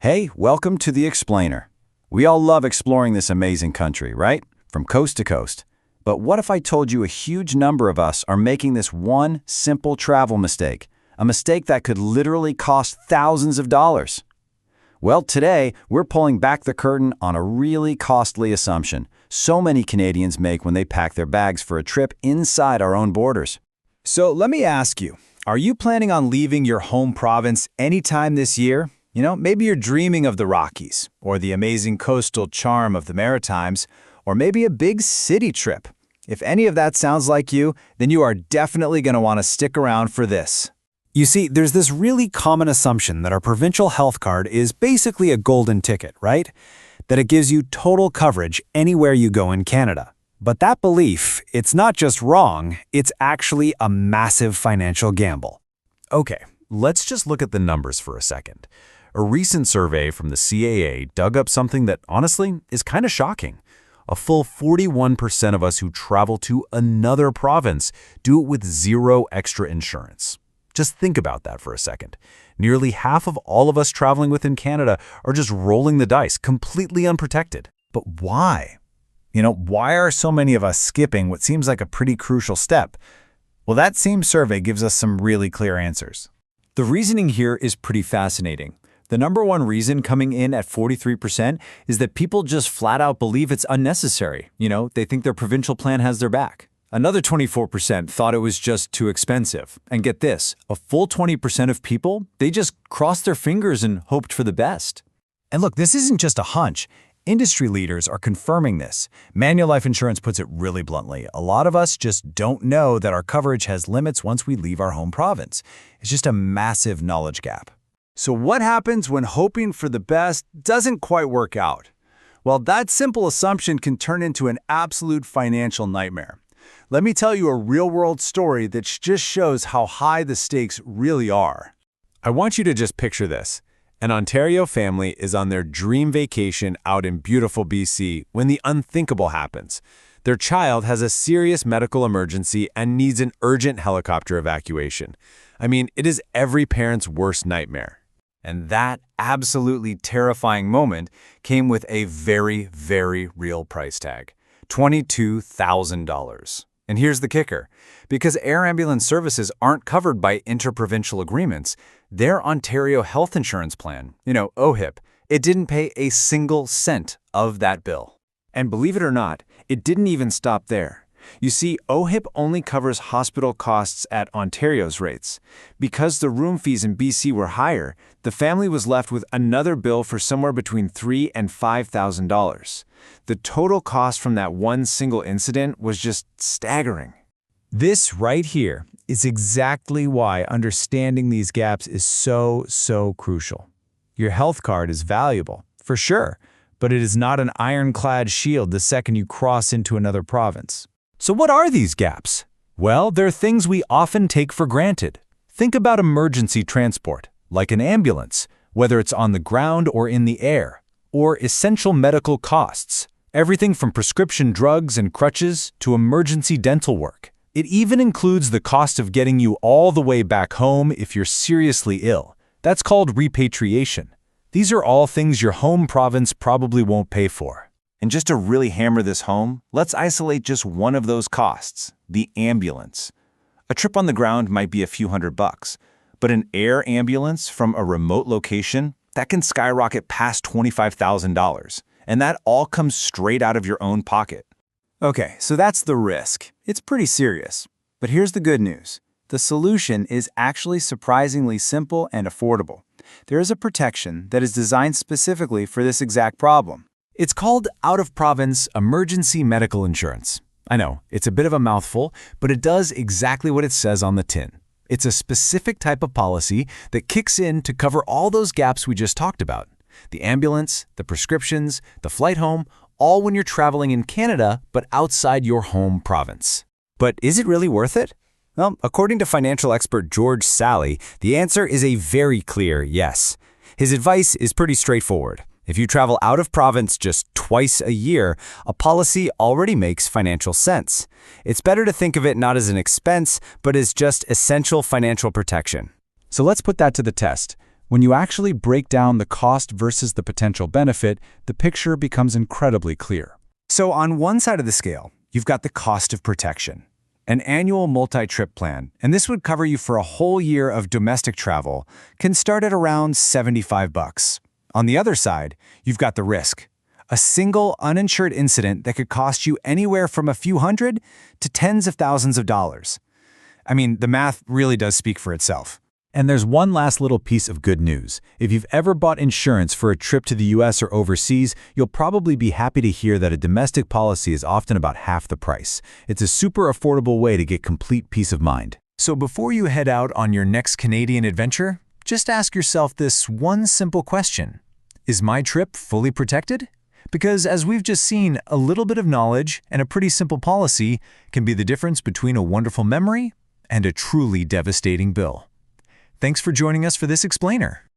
Hey, welcome to The Explainer. We all love exploring this amazing country, right? From coast to coast. But what if I told you a huge number of us are making this one simple travel mistake? A mistake that could literally cost thousands of dollars. Well, today, we're pulling back the curtain on a really costly assumption so many Canadians make when they pack their bags for a trip inside our own borders. So let me ask you, are you planning on leaving your home province anytime this year? Maybe you're dreaming of the Rockies, or the amazing coastal charm of the Maritimes, or maybe a big city trip. If any of that sounds like you, then you are definitely going to want to stick around for this. You see, there's this really common assumption that our provincial health card is basically a golden ticket, right? That it gives you total coverage anywhere you go in Canada. But that belief, it's not just wrong, it's actually a massive financial gamble. Okay, let's just look at the numbers for a second. A recent survey from the CAA dug up something that, honestly, is kind of shocking. A full 41% of us who travel to another province do it with zero extra insurance. Just think about that for a second. Nearly half of all of us traveling within Canada are just rolling the dice, completely unprotected. But why? Why are so many of us skipping what seems like a pretty crucial step? Well, that same survey gives us some really clear answers. The reasoning here is pretty fascinating. The number one reason coming in at 43% is that people just flat out believe it's unnecessary. They think their provincial plan has their back. Another 24% thought it was just too expensive. And get this, a full 20% of people, they just crossed their fingers and hoped for the best. And look, this isn't just a hunch. Industry leaders are confirming this. Manulife Insurance puts it really bluntly. A lot of us just don't know that our coverage has limits once we leave our home province. It's just a massive knowledge gap. So what happens when hoping for the best doesn't quite work out? Well, that simple assumption can turn into an absolute financial nightmare. Let me tell you a real-world story that just shows how high the stakes really are. I want you to just picture this. An Ontario family is on their dream vacation out in beautiful BC when the unthinkable happens. Their child has a serious medical emergency and needs an urgent helicopter evacuation. I mean, it is every parent's worst nightmare. And that absolutely terrifying moment came with a very, very real price tag, $22,000. And here's the kicker. Because air ambulance services aren't covered by interprovincial agreements, their Ontario health insurance plan, OHIP, it didn't pay a single cent of that bill. And believe it or not, it didn't even stop there. You see, OHIP only covers hospital costs at Ontario's rates. Because the room fees in BC were higher, the family was left with another bill for somewhere between $3,000 and $5,000. The total cost from that one single incident was just staggering. This right here is exactly why understanding these gaps is so crucial. Your health card is valuable, for sure, but it is not an ironclad shield the second you cross into another province. So what are these gaps? Well, they're things we often take for granted. Think about emergency transport, like an ambulance, whether it's on the ground or in the air, or essential medical costs, everything from prescription drugs and crutches to emergency dental work. It even includes the cost of getting you all the way back home if you're seriously ill. That's called repatriation. These are all things your home province probably won't pay for. And just to really hammer this home, let's isolate just one of those costs, the ambulance. A trip on the ground might be a few $100, but an air ambulance from a remote location, that can skyrocket past $25,000. And that all comes straight out of your own pocket. Okay, so that's the risk. It's pretty serious. But here's the good news. The solution is actually surprisingly simple and affordable. There is a protection that is designed specifically for this exact problem. It's called out-of-province emergency medical insurance. I know, it's a bit of a mouthful, but it does exactly what it says on the tin. It's a specific type of policy that kicks in to cover all those gaps we just talked about. The ambulance, the prescriptions, the flight home, all when you're traveling in Canada, but outside your home province. But is it really worth it? Well, according to financial expert George Sally, the answer is a very clear yes. His advice is pretty straightforward. If you travel out of province just twice a year, a policy already makes financial sense. It's better to think of it not as an expense, but as just essential financial protection. So let's put that to the test. When you actually break down the cost versus the potential benefit, the picture becomes incredibly clear. So on one side of the scale, you've got the cost of protection, an annual multi-trip plan, and this would cover you for a whole year of domestic travel, can start at around $75. On the other side, you've got the risk, a single uninsured incident that could cost you anywhere from a few hundred to tens of thousands of dollars. I mean, the math really does speak for itself. And there's one last little piece of good news. If you've ever bought insurance for a trip to the US or overseas, you'll probably be happy to hear that a domestic policy is often about half the price. It's a super affordable way to get complete peace of mind. So before you head out on your next Canadian adventure, just ask yourself this one simple question. Is my trip fully protected? Because as we've just seen, a little bit of knowledge and a pretty simple policy can be the difference between a wonderful memory and a truly devastating bill. Thanks for joining us for this explainer.